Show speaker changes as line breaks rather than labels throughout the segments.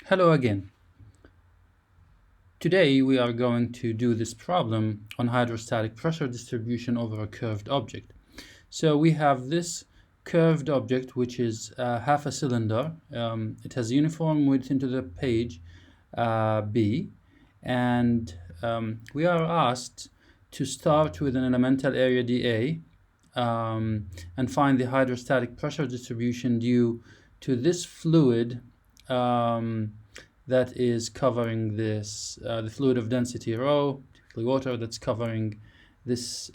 Hello again. Today we are going to do this problem on hydrostatic pressure distribution over a curved object. So we have this curved object which is half a cylinder. It has uniform width into the page B, and we are asked to start with an elemental area dA and find the hydrostatic pressure distribution due to this fluid that is covering this, the fluid of density rho, typically water, that's covering this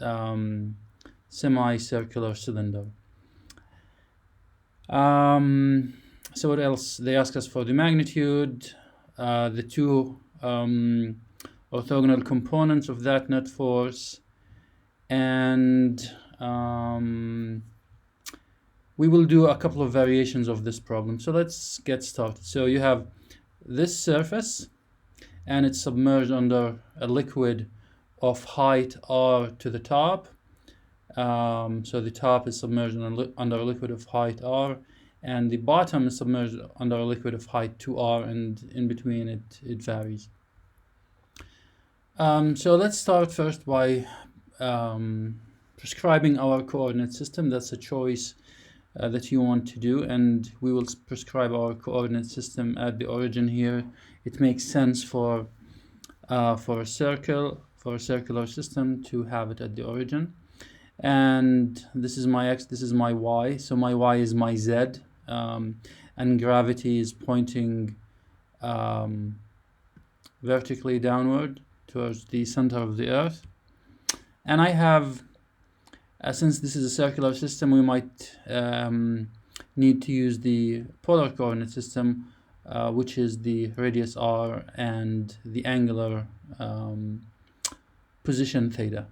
semicircular cylinder. So what else? They ask us for the magnitude, the two orthogonal components of that net force, and we will do a couple of variations of this problem. So let's get started. So you have this surface, and it's submerged under a liquid of height r to the top. So the top is submerged under a liquid of height r, and the bottom is submerged under a liquid of height 2r, and in between it varies. So let's start first by prescribing our coordinate system. That's a choice that you want to do, and we will prescribe our coordinate system at the origin here. It makes sense for a circular system to have it at the origin. And this is my x, this is my y. So my y is my z, and gravity is pointing vertically downward towards the center of the earth. And I have, since this is a circular system, we might need to use the polar coordinate system, which is the radius r and the angular position theta.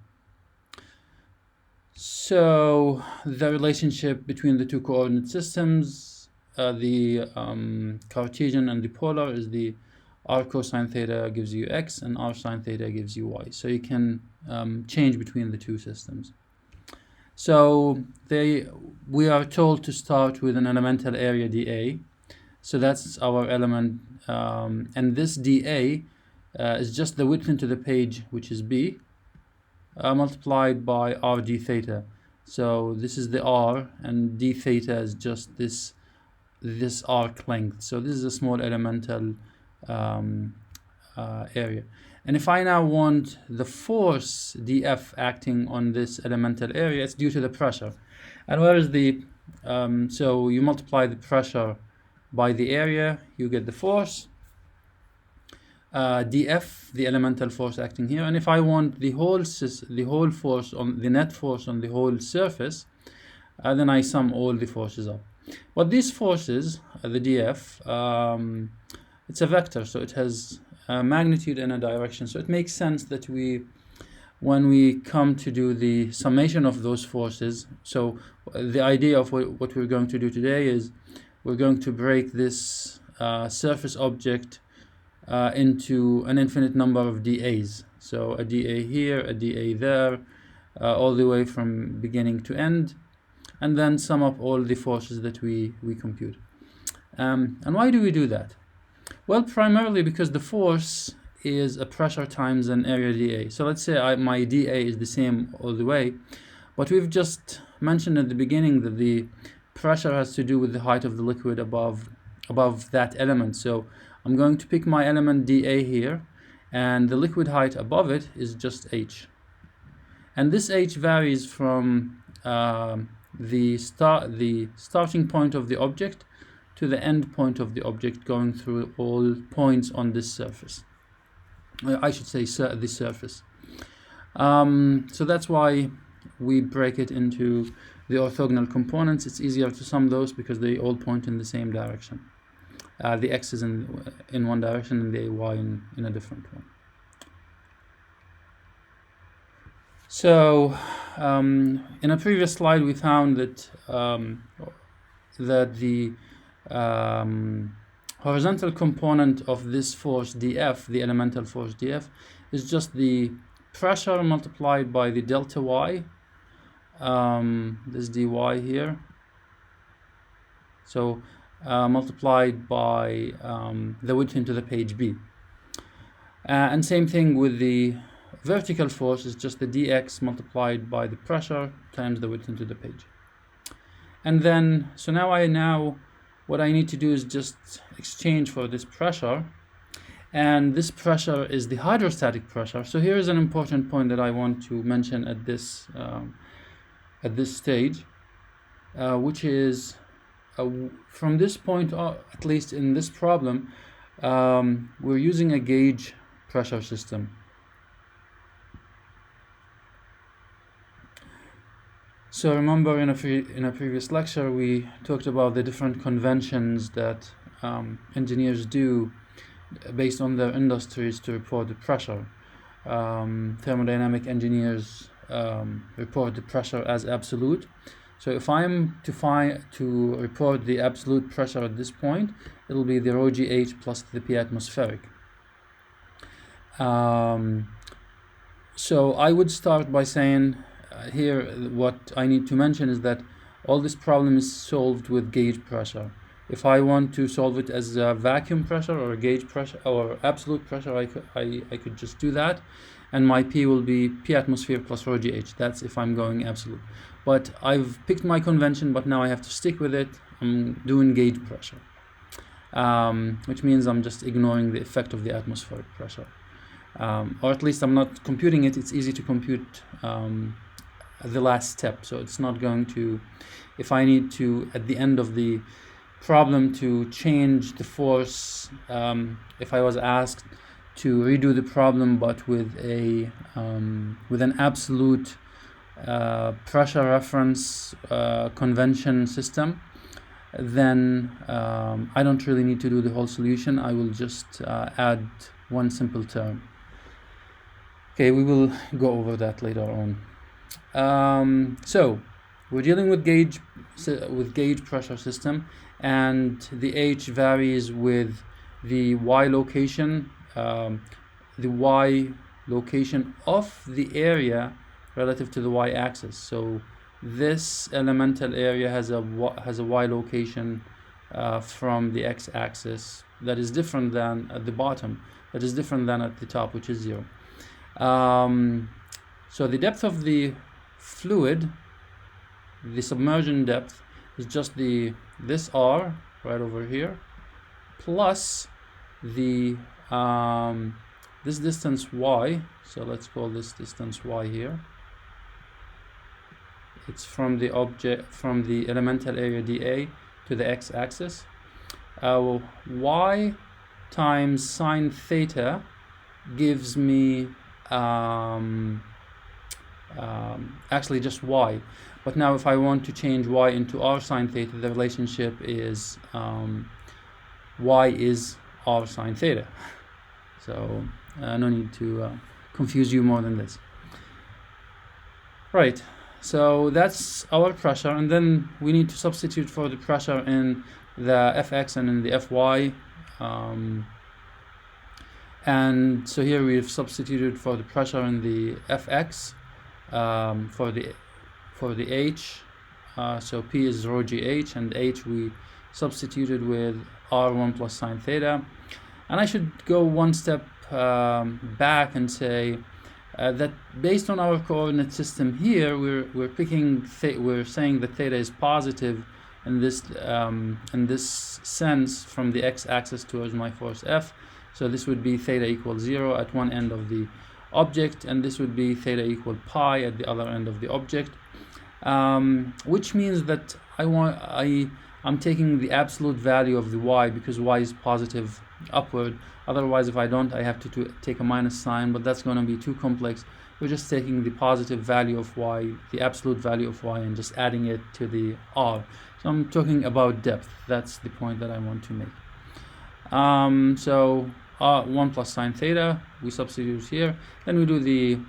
So the relationship between the two coordinate systems, the Cartesian and the polar, is the r cosine theta gives you x and r sine theta gives you y. So you can change between the two systems. So we are told to start with an elemental area dA. So that's our element, and this dA is just the width into the page, which is B, multiplied by r d theta. So this is the r, and d theta is just this arc length. So this is a small elemental area. And if I now want the force dF acting on this elemental area, it's due to the pressure. And where is the, so you multiply the pressure by the area, you get the force, dF, the elemental force acting here. And if I want the whole force on the net force on the whole surface, then I sum all the forces up. But these forces, the dF, it's a vector, so it has a magnitude and a direction. So it makes sense that when we come to do the summation of those forces, so the idea of what we're going to do today is we're going to break this surface object into an infinite number of dAs. So a dA here, a dA there, all the way from beginning to end, and then sum up all the forces that we compute. And why do we do that? Well, primarily because the force is a pressure times an area dA. So let's say my dA is the same all the way, but we've just mentioned at the beginning that the pressure has to do with the height of the liquid above that element. So I'm going to pick my element dA here, and the liquid height above it is just h. And this h varies from the starting point of the object to the end point of the object, going through all points on this surface. I should say the surface. So that's why we break it into the orthogonal components. It's easier to sum those because they all point in the same direction. The x is in one direction and the y in a different one. So in a previous slide we found that the horizontal component of this force dF, the elemental force dF, is just the pressure multiplied by the delta y, this dy here. So multiplied by the width into the page B. And same thing with the vertical force, is just the dx multiplied by the pressure times the width into the page. And then, so now what I need to do is just exchange for this pressure, and this pressure is the hydrostatic pressure. So here is an important point that I want to mention at this stage, which is from this point, at least in this problem, we're using a gauge pressure system. So remember, in a previous lecture, we talked about the different conventions that engineers do based on their industries to report the pressure. Thermodynamic engineers report the pressure as absolute. So if I'm to report the absolute pressure at this point, it'll be the rho GH plus the P atmospheric. So I would start by saying here what I need to mention is that all this problem is solved with gauge pressure. If I want to solve it as a vacuum pressure or a gauge pressure or absolute pressure, I could just do that, and my P will be P atmosphere plus rho GH. That's if I'm going absolute. But I've picked my convention, but now I have to stick with it. I'm doing gauge pressure, which means I'm just ignoring the effect of the atmospheric pressure. Or at least I'm not computing it. It's easy to compute the last step, so it's not going to, if I need to at the end of the problem to change the force, if I was asked to redo the problem but with an absolute pressure reference convention system, then I don't really need to do the whole solution. I will just add one simple term. Okay, we will go over that later on. So we're dealing with gauge pressure system, and the H varies with the Y location, of the area relative to the Y-axis. So this elemental area has a Y location from the X-axis that is different than at the bottom, that is different than at the top, which is 0. So the depth of the fluid, the submersion depth, is just this R right over here plus the this distance Y. So let's call this distance Y here. It's from the elemental area dA to the X-axis. Y times sine theta gives me actually just Y. But now if I want to change Y into R sine theta, the relationship is Y is R sine theta. So no need to confuse you more than this. Right, so that's our pressure, and then we need to substitute for the pressure in the Fx and in the Fy. And so here we've substituted for the pressure in the Fx, for the H, so P is rho GH, and H we substituted with R1 plus sine theta. And I should go one step back and say that based on our coordinate system here, we're saying that theta is positive in this sense from the X-axis towards my force F. So this would be theta equals 0 at one end of the object, and this would be theta equal pi at the other end of the object, which means that I'm taking the absolute value of the Y because Y is positive upward. Otherwise, if I don't, I have to take a minus sign, but that's going to be too complex. We're just taking the positive value of Y, the absolute value of Y, and just adding it to the R. So I'm talking about depth. That's the point that I want to make. So 1 plus sine theta, we substitute here. Then we do the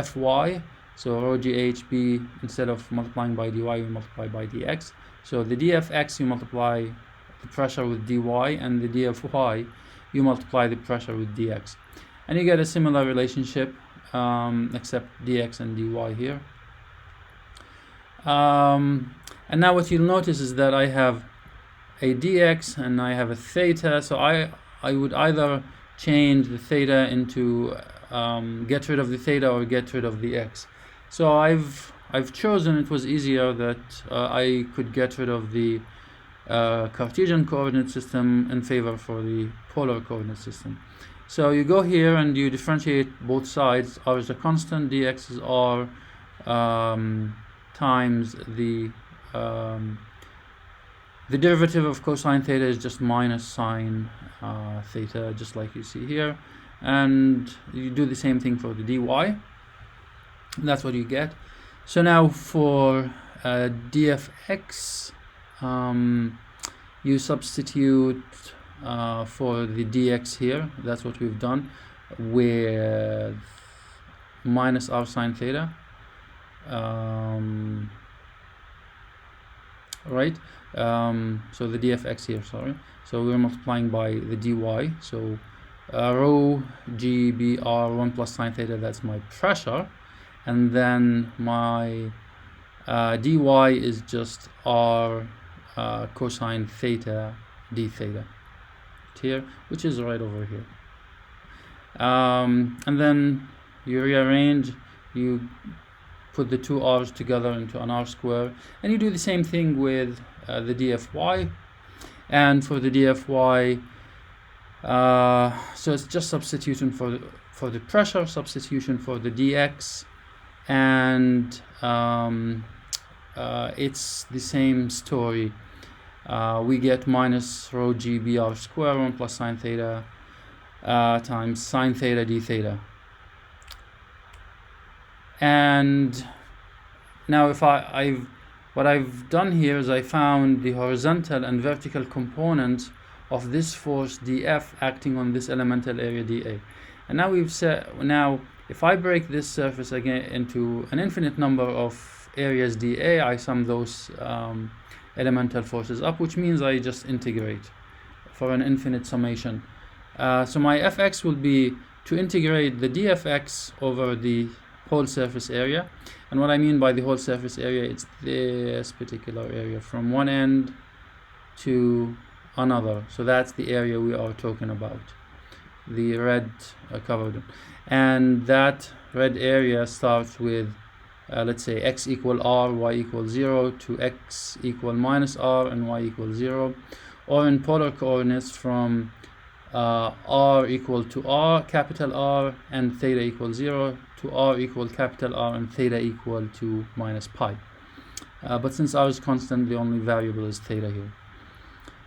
Fy. So rho GHB, instead of multiplying by dy, we multiply by dx. So the dfx, you multiply the pressure with dy, and the dfy, you multiply the pressure with dx. And you get a similar relationship, except dx and dy here. And now what you'll notice is that I have a dx and I have a theta, so I would either change the theta into get rid of the theta or get rid of the x. So I've chosen, it was easier that I could get rid of the Cartesian coordinate system in favor for the polar coordinate system. So you go here and you differentiate both sides. R is a constant, dx is r times the derivative of cosine theta is just minus sine theta, just like you see here. And you do the same thing for the dy. That's what you get. So now for dfx, you substitute for the dx here. That's what we've done, with minus r sine theta. Right, so the dfx here, sorry, so we're multiplying by the dy, so rho gbr 1 plus sine theta, that's my pressure, and then my dy is just r cosine theta d theta here, which is right over here. And then you rearrange, you put the two r's together into an r square, and you do the same thing with the dfy. And for the dfy, so it's just substitution for the pressure, substitution for the dx, and it's the same story. We get minus rho g br square 1 plus sine theta times sine theta d theta. And now if what I've done here is I found the horizontal and vertical components of this force dF acting on this elemental area dA. And now we've said, now if I break this surface again into an infinite number of areas dA, I sum those elemental forces up, which means I just integrate for an infinite summation. So my fx will be to integrate the dfx over the whole surface area. And what I mean by the whole surface area, it's this particular area from one end to another. So that's the area we are talking about, the red covered. And that red area starts with let's say x equal r, y equals 0, to x equal minus r and y equals 0, or in polar coordinates from r equal to r, capital R, and theta equals 0, to r equal capital R and theta equal to minus pi. But since r is constant, the only variable is theta here.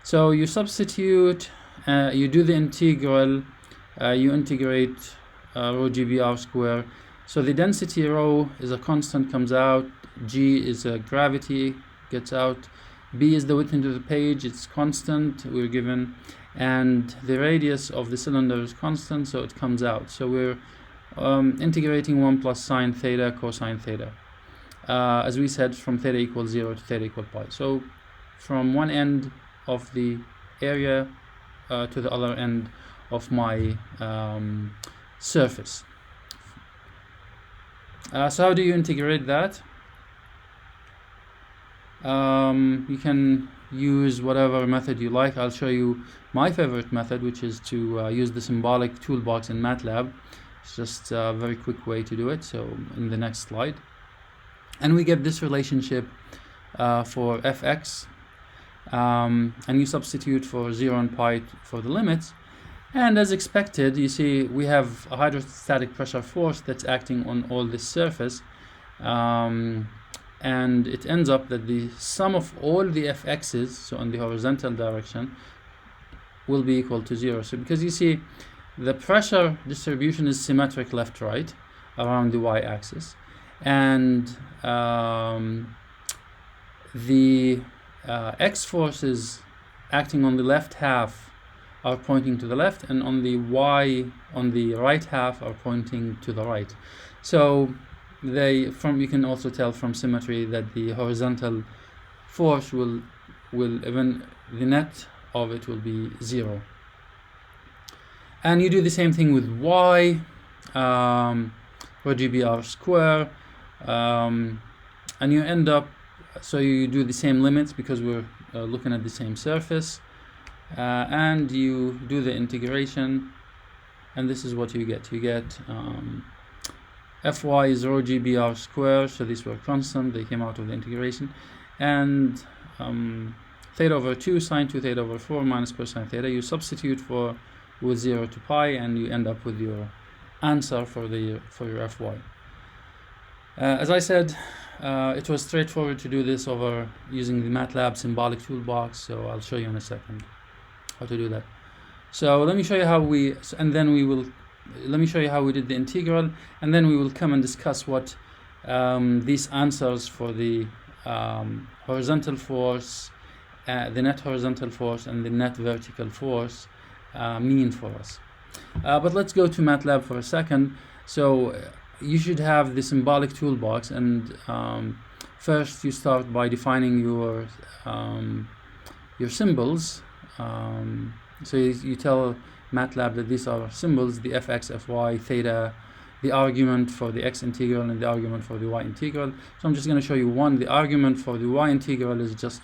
So you substitute, you do the integral, you integrate rho gbr square. So the density rho is a constant, comes out, g is a gravity, gets out, b is the width into the page, it's constant, we're given, and the radius of the cylinder is constant, so it comes out. So we're integrating 1 plus sine theta cosine theta, as we said, from theta equals 0 to theta equal pi. So from one end of the area to the other end of my surface. So how do you integrate that? You can use whatever method you like. I'll show you my favorite method, which is to use the symbolic toolbox in MATLAB. It's just a very quick way to do it. So in the next slide, and we get this relationship for fx, and you substitute for 0 and pi for the limits, and as expected, you see we have a hydrostatic pressure force that's acting on all this surface, and it ends up that the sum of all the fx's, so in the horizontal direction, will be equal to 0. So because you see the pressure distribution is symmetric left-right around the y-axis, and the x forces acting on the left half are pointing to the left, and on the y on the right half are pointing to the right. So you can also tell from symmetry that the horizontal force will even the net of it will be 0. And you do the same thing with y, rho gbr square, and you end up so you do the same limits because we're looking at the same surface, and you do the integration, and this is what you get. You get Fy is rho GB r squared, so these were constant, they came out of the integration, and theta over 2 sine 2 theta over 4 minus cosine theta. You substitute with 0 to pi, and you end up with your answer for your Fy. As I said, it was straightforward to do this over using the MATLAB symbolic toolbox, so I'll show you in a second how to do that. So let me show you how let me show you how we did the integral, and then we will come and discuss what these answers for the horizontal force, the net horizontal force, and the net vertical force mean for us. But let's go to MATLAB for a second. So you should have the symbolic toolbox, and first you start by defining your symbols. So you tell MATLAB that these are symbols: the fx, fy, theta, the argument for the x integral, and the argument for the y integral. So I'm just going to show you one. The argument for the y integral is just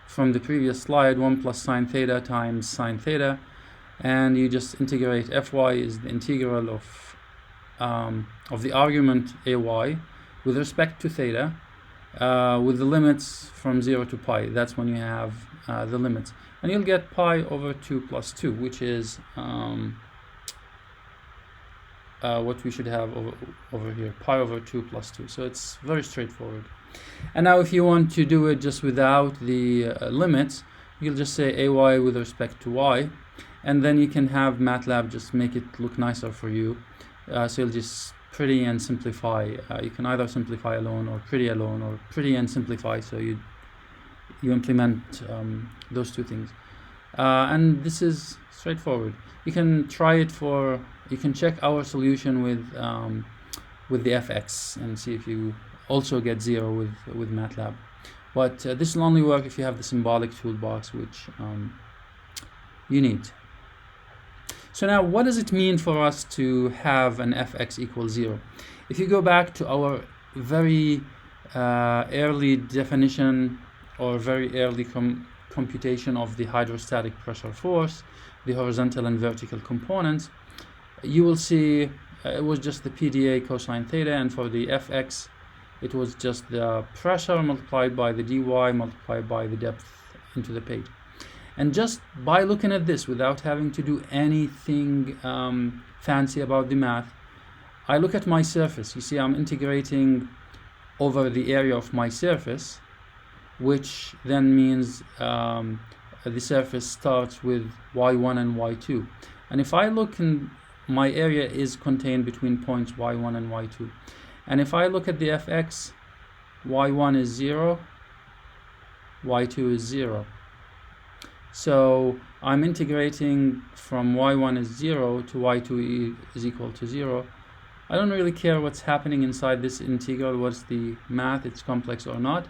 from the previous slide, 1 plus sine theta times sine theta, and you just integrate. Fy is the integral of the argument ay with respect to theta, with the limits from 0 to pi. That's when you have the limits, and you'll get pi over 2 plus 2, which is what we should have over here, pi over 2 plus 2. So it's very straightforward. And now if you want to do it just without the limits, you'll just say ay with respect to y, and then you can have MATLAB just make it look nicer for you. So you'll just pretty and simplify. You can either simplify alone, or pretty and simplify. So you implement those two things, and this is straightforward. You can try it you can check our solution with the fx and see if you also get 0 with MATLAB. But this will only work if you have the symbolic toolbox, which you need. So now, what does it mean for us to have an fx equals 0? If you go back to our very early definition, or very early computation of the hydrostatic pressure force, the horizontal and vertical components, you will see it was just the PdA cosine theta, and for the fx it was just the pressure multiplied by the dy multiplied by the depth into the page. And just by looking at this, without having to do anything fancy about the math, I look at my surface. You see, I'm integrating over the area of my surface, which then means the surface starts with y1 and y2. And if I look in, my area is contained between points y1 and y2. And if I look at the fx, y1 is 0, y2 is 0. So I'm integrating from y1 is 0 to y2 is equal to 0. I don't really care what's happening inside this integral, what's the math, it's complex or not.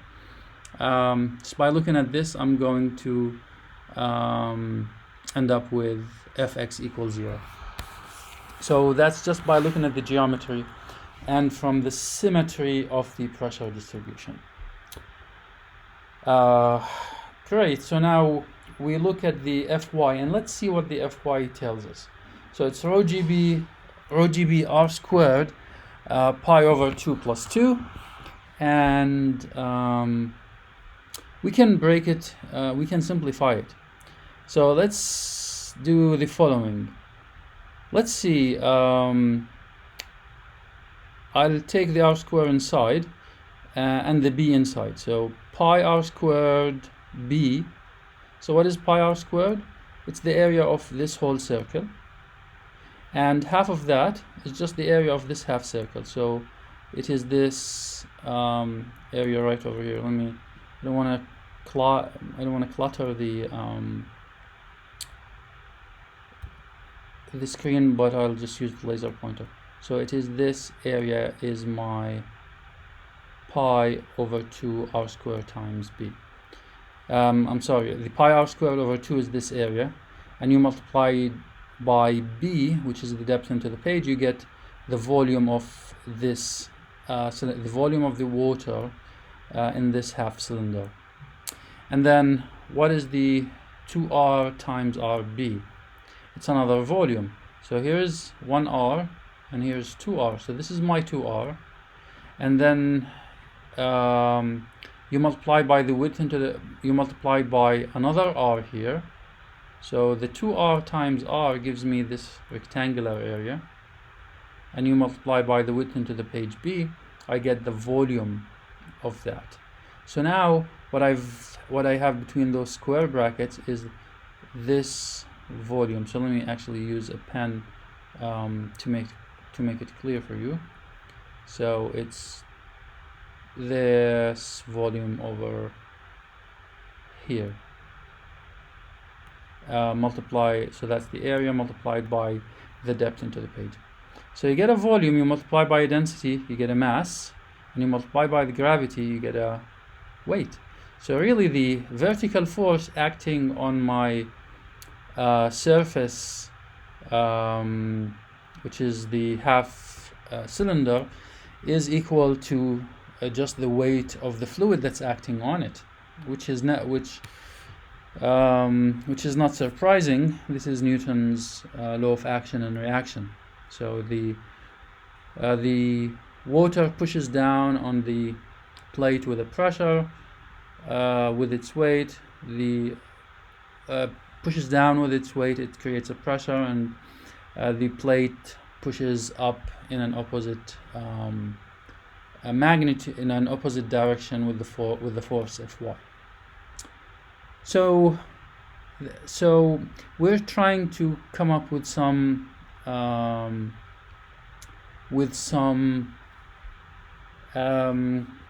Just by looking at this, I'm going to end up with fx equals 0. So that's just by looking at the geometry and from the symmetry of the pressure distribution. Great, so now we look at the Fy, and let's see what the Fy tells us. So it's rho GB r squared pi over 2 plus 2, and we can break it, we can simplify it. So let's do the following. Let's see, I'll take the r squared inside and the b inside. So pi r squared b. So what is pi r squared? It's the area of this whole circle, and half of that is just the area of this half circle. So it is this area right over here. I don't want to clutter the screen, but I'll just use the laser pointer. So it is this area is my pi over 2 r squared times b. I'm sorry, the pi r squared over 2 is this area, and you multiply it by b, which is the depth into the page, you get the volume of this, so the volume of the water in this half cylinder. And then what is the 2R times RB? It's another volume. So here's 1R and here's 2R. So this is my 2R. And then you multiply by the width you multiply by another R here. So the 2R times R gives me this rectangular area. And you multiply by the width into the page B, I get the volume of that. So now what I have between those square brackets is this volume. So let me actually use a pen to make it clear for you. So it's this volume over here. So that's the area multiplied by the depth into the page. So you get a volume, you multiply by a density, you get a mass, and you multiply by the gravity, you get a weight. So really the vertical force acting on my surface, which is the half cylinder, is equal to just the weight of the fluid that's acting on it, which is not surprising. This is Newton's law of action and reaction. So the water pushes down on the plate with a pressure, with its weight. The pushes down with its weight, it creates a pressure, and the plate pushes up in an opposite magnitude, in an opposite direction with the force Fy. So we're trying to come up with some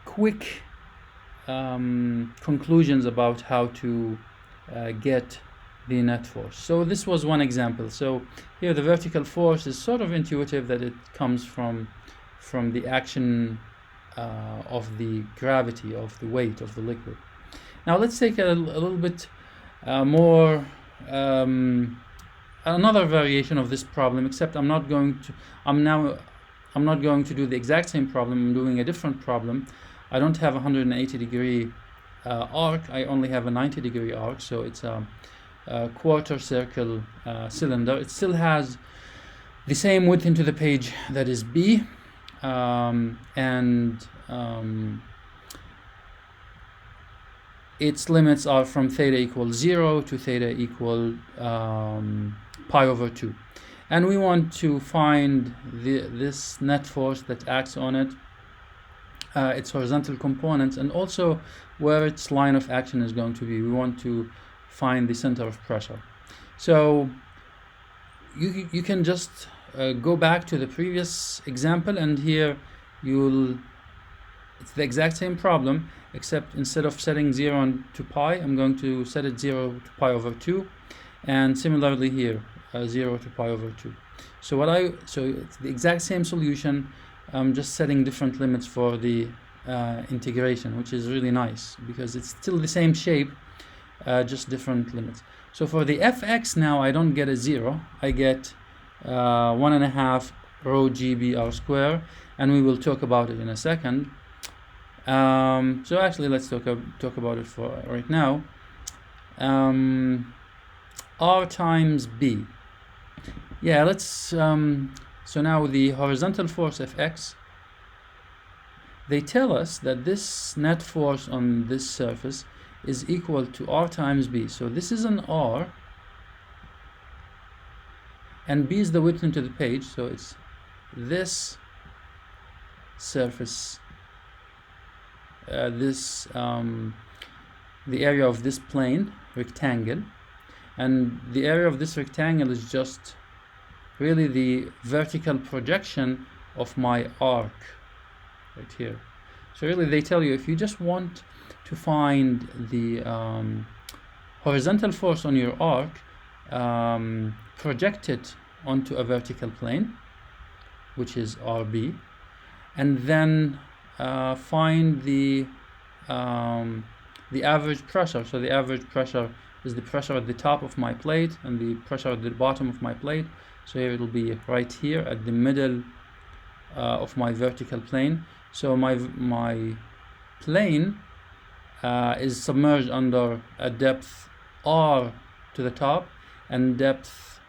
quick conclusions about how to get the net force. So this was one example. So here the vertical force is sort of intuitive, that it comes from the action of the gravity, of the weight of the liquid. Now let's take a little bit more another variation of this problem, except I'm not going to do the exact same problem. I'm doing a different problem. I don't have a 180-degree arc. I only have a 90-degree arc, so it's a quarter circle cylinder. It still has the same width into the page, that is B, and its limits are from theta equals 0 to theta equal pi over 2. And we want to find this net force that acts on it, its horizontal components, and also where its line of action is going to be. We want to find the center of pressure. So you can just go back to the previous example, and here it's the exact same problem, except instead of setting 0 to pi, I'm going to set it 0 to pi over 2, and similarly here 0 to pi over 2. So it's the exact same solution. I'm just setting different limits for the integration, which is really nice because it's still the same shape, just different limits. So for the fx now, I don't get a 0. I get 1.5 rho GB r square, and we will talk about it in a second. So actually, let's talk about it for right now. R times B. Yeah, let's. So now the horizontal force Fx. They tell us that this net force on this surface is equal to R times B. So this is an R, and B is the width into the page. So it's this surface. The area of this plane rectangle, and the area of this rectangle is just really the vertical projection of my arc right here. So really they tell you, if you just want to find the horizontal force on your arc, project it onto a vertical plane, which is RB, and then find the average pressure. So the average pressure is the pressure at the top of my plate and the pressure at the bottom of my plate. So here it will be right here at the middle of my vertical plane. So my plane is submerged under a depth r to the top and depth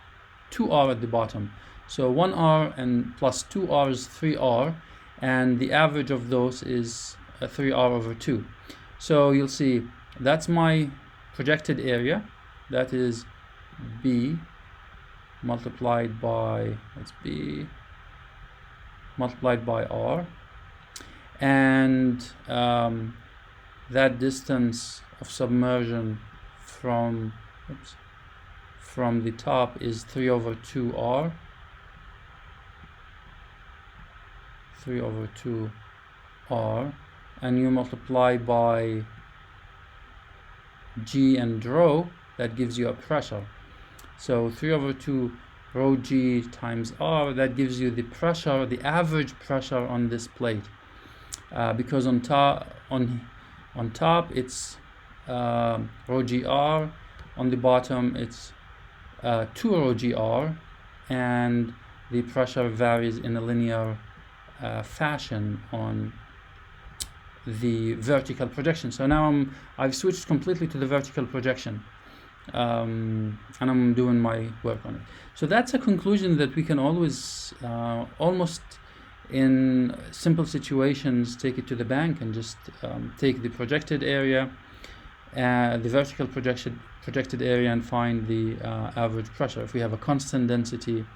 2r at the bottom. So 1r and plus 2r is 3r, and the average of those is 3r over 2. So you'll see that's my projected area. That is B multiplied by, that's B multiplied by R, and that distance of submersion from the top is 3 over 2R, 3 over 2R, and you multiply by G and rho, that gives you a pressure. So 3 over 2 rho G times R, that gives you the pressure, the average pressure on this plate. Because on top it's rho GR, on the bottom it's 2 rho GR, and the pressure varies in a linear fashion on the vertical projection. So now I've switched completely to the vertical projection, and I'm doing my work on it. So that's a conclusion that we can always almost in simple situations take it to the bank and just take the projected area, the vertical projected area, and find the average pressure if we have a constant density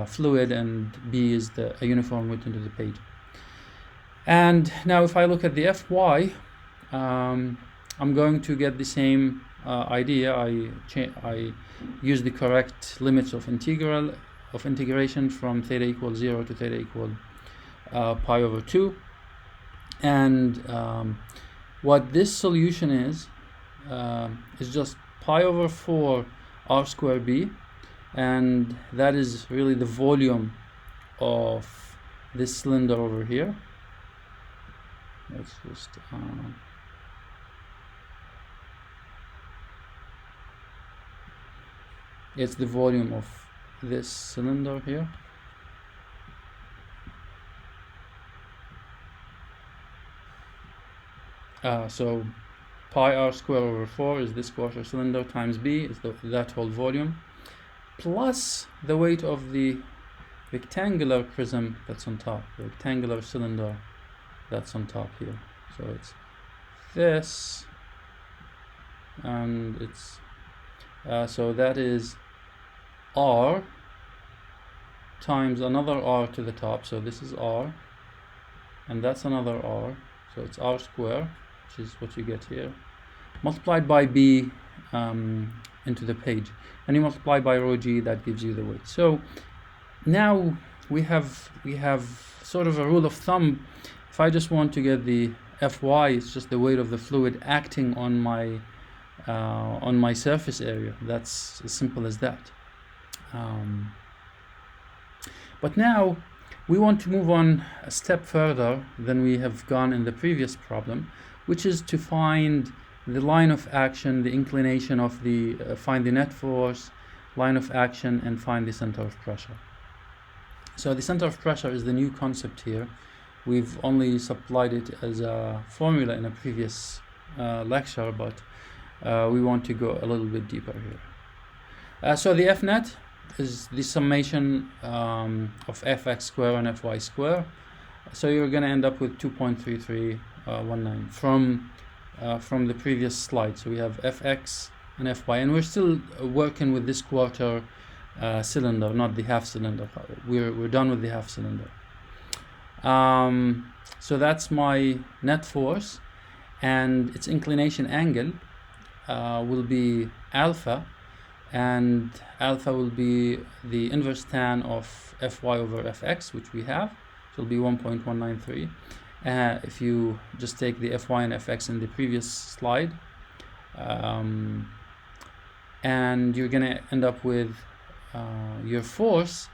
fluid and B is a uniform width into the page. And now if I look at the Fy, I'm going to get the same idea. I use the correct limits of integration from theta equals 0 to theta equal pi over 2. And what this solution is just pi over 4 r squared b, and that is really the volume of this cylinder over here. Let's just it's the volume of this cylinder here. So pi r squared over 4 is this quarter cylinder times b is that whole volume, plus the weight of the rectangular prism that's on top, the rectangular cylinder that's on top here. So it's this, and it's so that is r times another r to the top. So this is r, and that's another r. So it's r squared, which is what you get here, multiplied by b into the page, and you multiply by rho g, that gives you the weight. So now we have sort of a rule of thumb. If I just want to get the Fy, it's just the weight of the fluid acting on my surface area. That's as simple as that. But now we want to move on a step further than we have gone in the previous problem, which is to find the line of action, the inclination of the, find the net force, line of action, and find the center of pressure. So the center of pressure is the new concept here. We've only supplied it as a formula in a previous lecture, but we want to go a little bit deeper here. So the F net is the summation of Fx squared and Fy squared. So you're going to end up with 2.3319 from the previous slide. So we have Fx and Fy, and we're still working with this quarter cylinder, not the half cylinder. We're done with the half cylinder. So that's my net force, and its inclination angle will be alpha, and alpha will be the inverse tan of Fy over Fx, which we have, so it'll be 1.193. If you just take the Fy and Fx in the previous slide, and you're going to end up with your force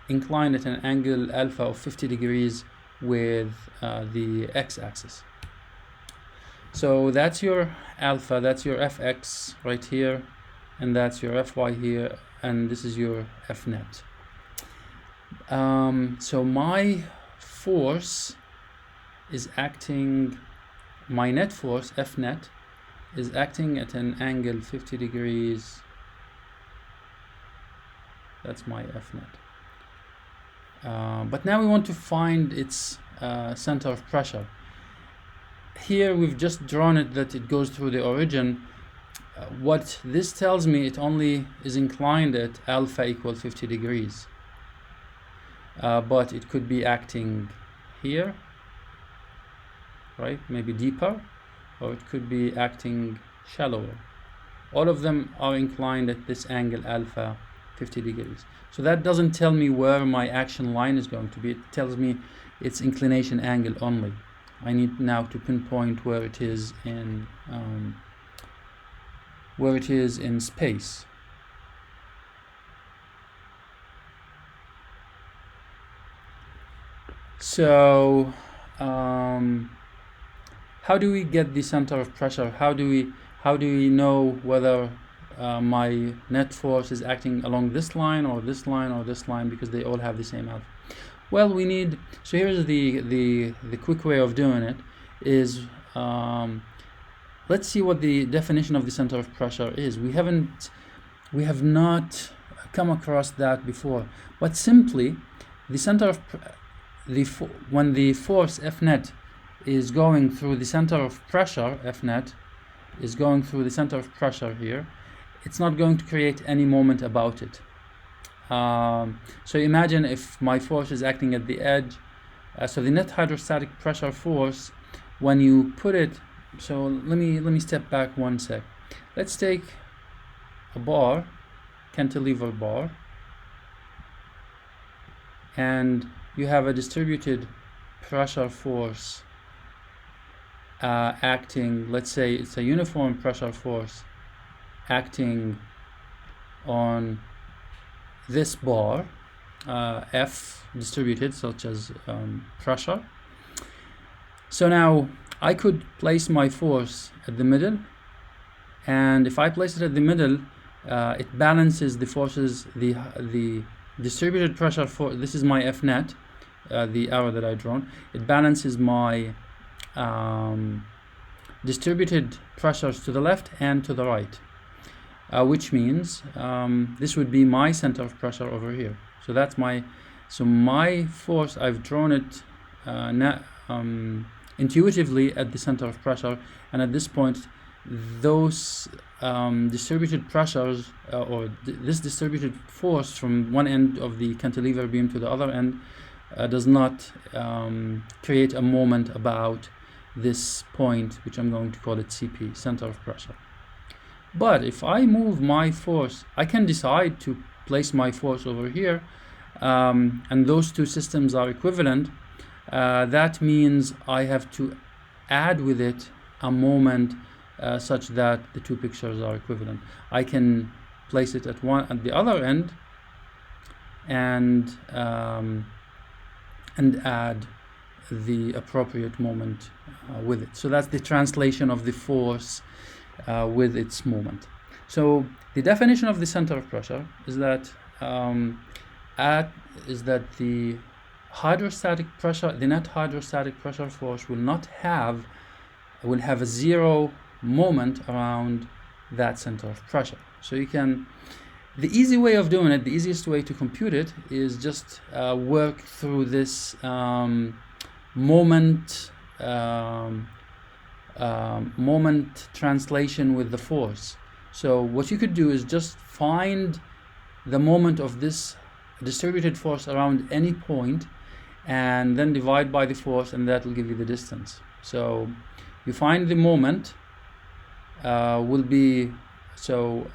inclined at an angle alpha of 50 degrees with the x-axis. So that's your alpha, that's your Fx right here, and that's your Fy here, and this is your F net. So my force is acting my net force, F net, is acting at an angle 50 degrees. That's my F net. But now we want to find its center of pressure. Here we've just drawn it that it goes through the origin. What this tells me, it only is inclined at alpha equal 50 degrees. But it could be acting here, right? Maybe deeper, or it could be acting shallower. All of them are inclined at this angle alpha 50 degrees. So that doesn't tell me where my action line is going to be. It tells me its inclination angle only. I need now to pinpoint where it is in space. So how do we get the center of pressure? How do we know whether my net force is acting along this line or this line or this line, because they all have the same alpha? Well, we need, so here's the quick way of doing it is, let's see what the definition of the center of pressure is. We have not come across that before, but simply the center of when the force F net is going through the center of pressure, F net is going through the center of pressure here, it's not going to create any moment about it. So imagine if my force is acting at the edge, so the net hydrostatic pressure force, when you put it, so let me step back one sec. Let's take a bar, cantilever bar, and you have a distributed pressure force acting, let's say it's a uniform pressure force acting on this bar, F distributed, such as pressure. So now I could place my force at the middle, and if I place it at the middle, it balances the forces, the distributed pressure for, this is my F net, the arrow that I drawn, it balances my distributed pressures to the left and to the right. Which means this would be my center of pressure over here. So that's my force, I've drawn it intuitively at the center of pressure, and at this point those distributed pressures this distributed force from one end of the cantilever beam to the other end does not create a moment about this point, which I'm going to call it CP, center of pressure. But if I move my force, I can decide to place my force over here, and those two systems are equivalent. That means I have to add with it a moment such that the two pictures are equivalent. I can place it at the other end and add the appropriate moment with it. So that's the translation of the force with its moment. So the definition of the center of pressure is that the hydrostatic pressure, the net hydrostatic pressure force will have a zero moment around that center of pressure. So you can, the easy way of doing it, the easiest way to compute it is just work through this moment translation with the force. So what you could do is just find the moment of this distributed force around any point and then divide by the force, and that will give you the distance. So you find the moment will be, so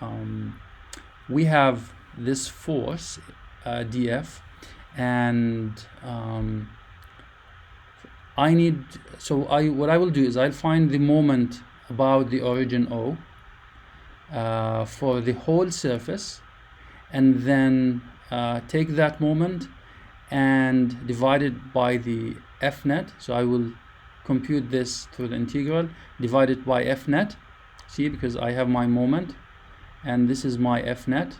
we have this force dF, and what I will do is I'll find the moment about the origin O for the whole surface, and then take that moment and divide it by the F net. So I will compute this through the integral, divide it by F net, see, because I have my moment and this is my F net,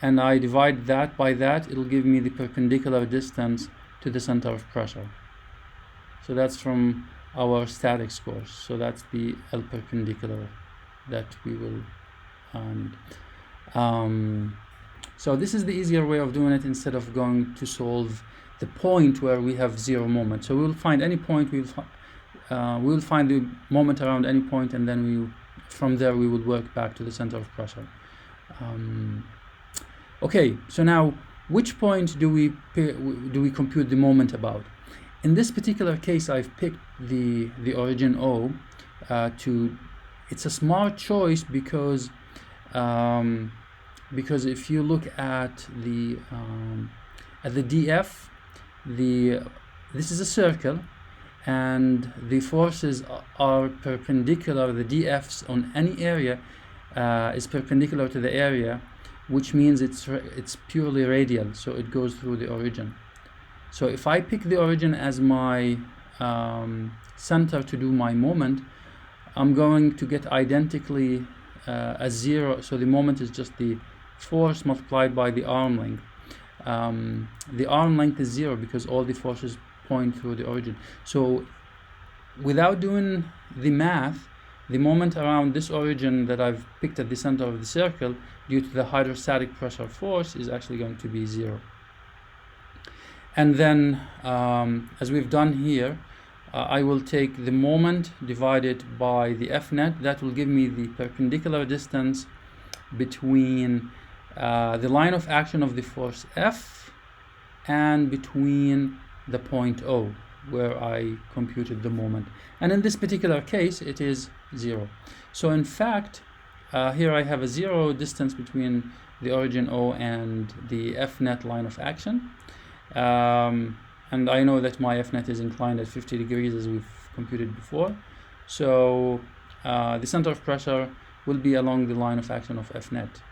and I divide that by that, it'll give me the perpendicular distance to the center of pressure. So that's from our statics course. So that's the L perpendicular that we will need. So this is the easier way of doing it instead of going to solve the point where we have zero moment. So we'll find any point, we'll find the moment around any point, and then from there we will work back to the center of pressure. Okay, so now which point do we compute the moment about? In this particular case, I've picked the origin O. It's a smart choice because if you look at the DF, this is a circle, and the forces are perpendicular. The DFs on any area is perpendicular to the area, which means it's purely radial, so it goes through the origin. So if I pick the origin as my center to do my moment, I'm going to get identically a zero. So the moment is just the force multiplied by the arm length. The arm length is zero because all the forces point through the origin. So without doing the math, the moment around this origin that I've picked at the center of the circle due to the hydrostatic pressure force is actually going to be zero. And then, as we've done here, I will take the moment divided by the F net. That will give me the perpendicular distance between the line of action of the force F and between the point O, where I computed the moment. And in this particular case, it is zero. So in fact, here I have a zero distance between the origin O and the F net line of action. And I know that my F net is inclined at 50 degrees as we've computed before. So the center of pressure will be along the line of action of F net.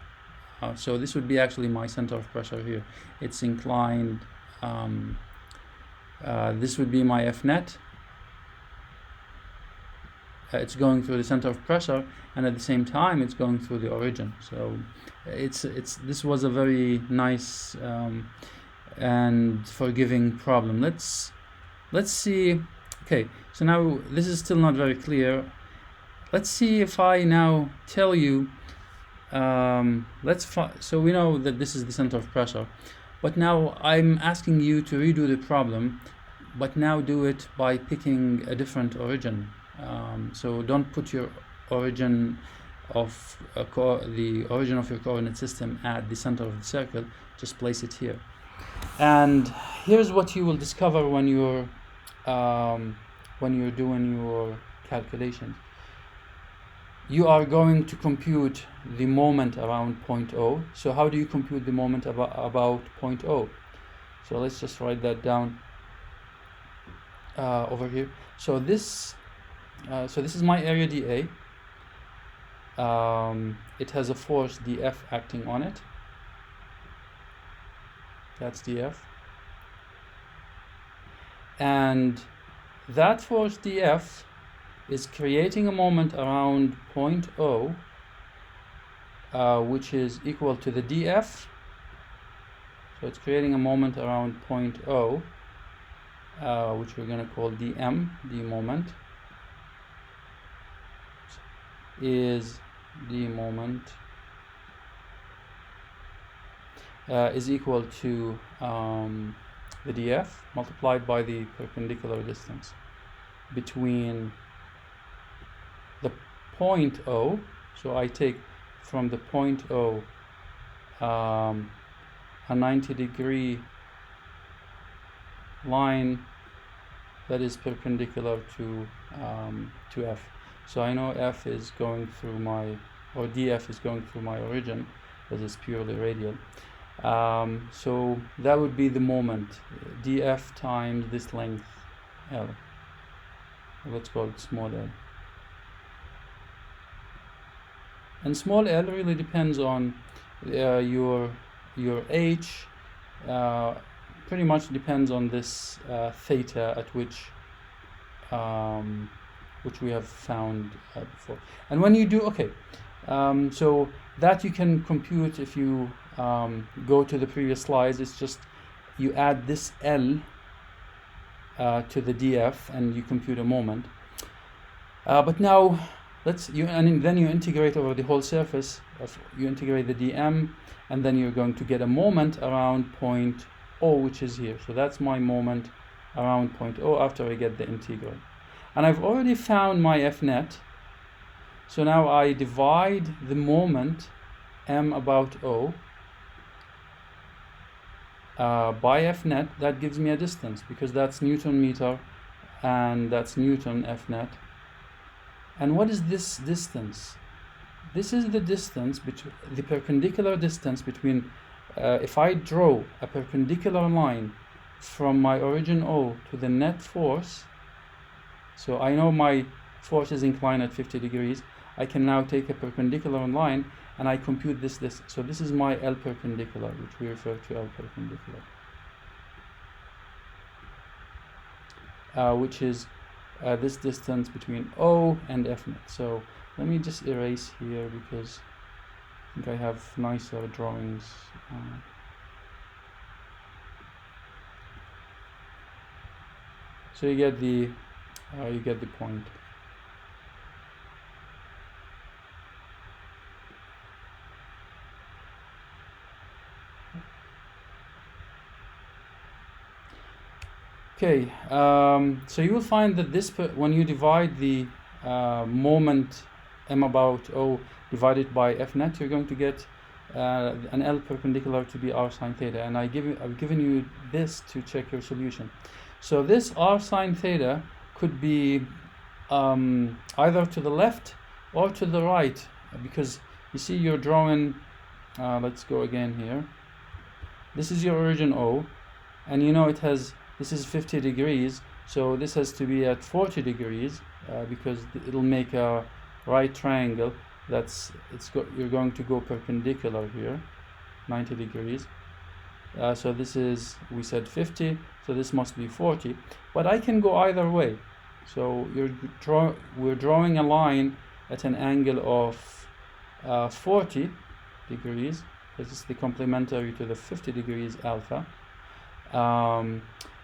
So this would be actually my center of pressure here. It's inclined. This would be my F net. It's going through the center of pressure, and at the same time it's going through the origin. So this was a very nice and forgiving problem. Let's see. Okay, so now this is still not very clear. Let's see if I now tell you. So we know that this is the center of pressure, but now I'm asking you to redo the problem, but now do it by picking a different origin. So don't put your origin of the origin of your coordinate system at the center of the circle. Just place it here. And here's what you will discover when you're doing your calculations. You are going to compute the moment around point O. So how do you compute the moment about point O? So let's just write that down over here. So this is my area dA. It has a force dF acting on it. That's dF. And that force dF is creating a moment around point O, which is equal to the dF. So it's creating a moment around point O, which we're going to call dm. The moment is is equal to the dF multiplied by the perpendicular distance between the point O. So I take from the point O a 90-degree line that is perpendicular to F. So I know F is going through dF is going through my origin, because it's purely radial. So that would be the moment, dF times this length L. Let's call it small l. And small l really depends on your h. Pretty much depends on this theta at which we have found before. And when you do, so that you can compute if you go to the previous slides. It's just you add this L to the df, and you compute a moment. But now and then you integrate over the whole surface. You integrate the dm, and then you're going to get a moment around point O, which is here. So that's my moment around point O after I get the integral. And I've already found my f net. So now I divide the moment m about O by f net. That gives me a distance, because that's Newton meter and that's Newton f net. And what is this distance? This is the distance between the perpendicular distance between if I draw a perpendicular line from my origin O to the net force. So I know my force is inclined at 50 degrees. I can now take a perpendicular line and I compute this. So this is my L perpendicular, which we refer to L perpendicular, which is this distance between O and F net. So let me just erase here, because I think I have nicer drawings. So you get the point. Okay, so you will find that when you divide the moment m about O divided by f net, you're going to get an L perpendicular to be r sine theta, and I've given you this to check your solution. So this r sine theta could be either to the left or to the right, because you see you're drawing, let's go again here. This is your origin O, and you know this is 50 degrees, so this has to be at 40 degrees because it'll make a right triangle. You're going to go perpendicular here, 90 degrees. So this is, we said 50, so this must be 40. But I can go either way. So we're drawing a line at an angle of 40 degrees. This is the complementary to the 50 degrees alpha.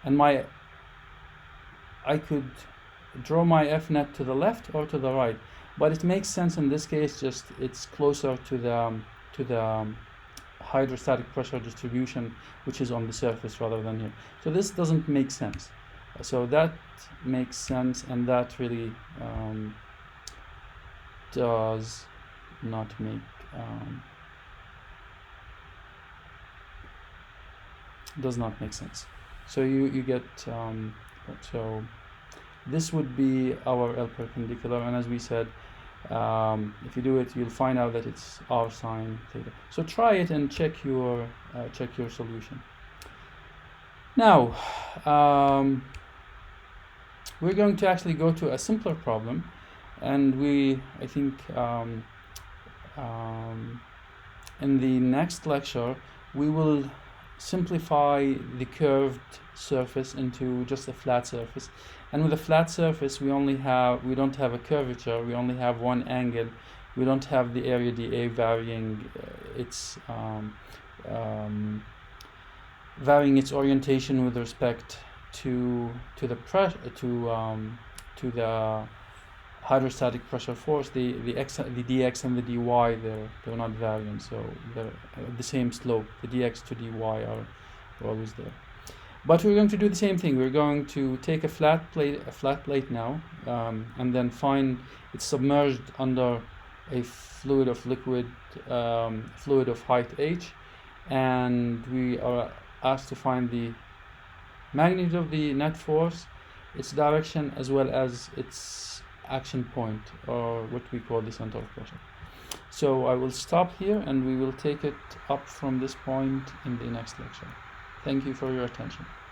And I could draw my f net to the left or to the right, but it makes sense in this case. Just it's closer to the hydrostatic pressure distribution, which is on the surface rather than here. So this doesn't make sense. So that makes sense, and that really does not make sense. So you get so this would be our L perpendicular, and as we said, if you do it, you'll find out that it's r sine theta. So try it and check your solution. Now we're going to actually go to a simpler problem, and I think in the next lecture we will simplify the curved surface into just a flat surface. And with a flat surface, we don't have a curvature, we only have one angle. We don't have the area dA varying its orientation with respect to the hydrostatic pressure force. The dx and the dy, they're not varying, so they're the same slope. The dx to dy are always there. But we're going to do the same thing. We're going to take a flat plate now, and then find it's submerged under a fluid of height h, and we are asked to find the magnitude of the net force, its direction, as well as its action point, or what we call the center of pressure. So I will stop here, and we will take it up from this point in the next lecture. Thank you for your attention.